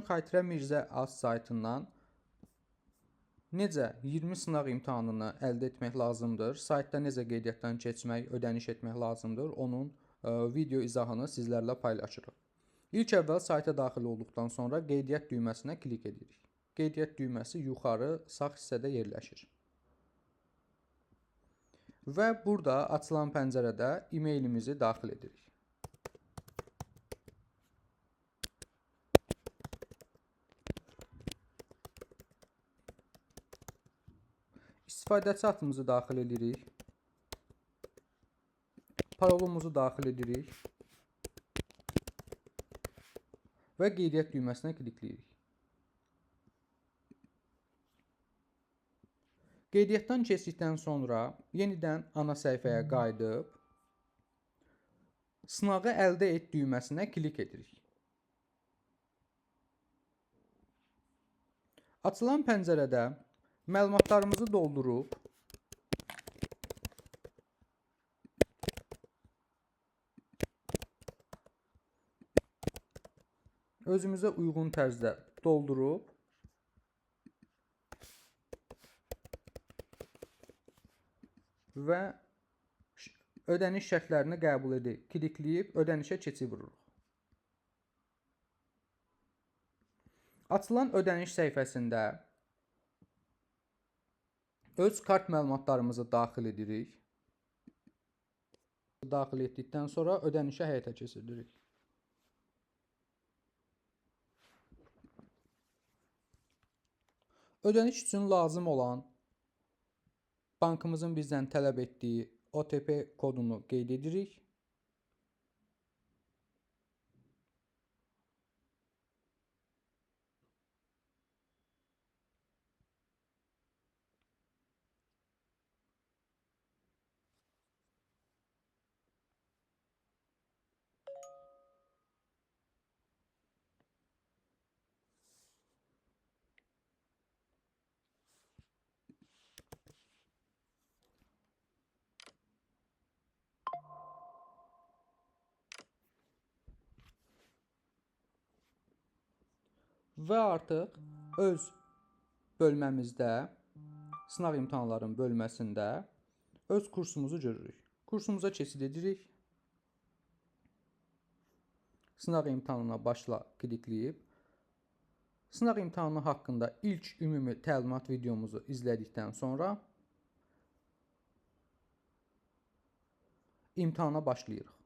Xatirə Mirzə Az saytından necə 20 sınaq imtahanını əldə etmək lazımdır, saytda necə qeydiyyatdan keçmək, ödəniş etmək lazımdır, onun video izahını sizlərlə paylaşırıq. İlk əvvəl sayta daxil olduqdan sonra qeydiyyat düyməsinə klik edirik. Qeydiyyat düyməsi yuxarı sağ hissədə yerləşir. Və burada açılan pəncərədə e-mailimizi daxil edirik. İstifadəçi adımızı daxil edirik. Parolumuzu daxil edirik. Və qeydiyyat düyməsinə klikləyirik. Qeydiyyatdan keçdikdən sonra yenidən ana səhifəyə qayıdıb sınağı əldə et düyməsinə klik edirik. Açılan pəncərədə məlumatlarımızı doldurub özümüzə uyğun tərzdə doldurub və ödəniş şərtlərini qəbul edib, klikləyib ödənişə keçid vururuq. Açılan ödəniş səhifəsində öz kart məlumatlarımızı daxil edirik. Daxil etdikdən sonra ödənişə həyata keçiririk. Ödəniş üçün lazım olan bankımızın bizdən tələb etdiyi OTP kodunu qeyd edirik. Və artıq öz bölməmizdə, sınaq imtahanların bölməsində öz kursumuzu görürük. Kursumuza keçid edirik. Sınaq imtahanına başla klikləyib, sınaq imtahanı haqqında ilk ümumi təlimat videomuzu izlədikdən sonra imtahana başlayırıq.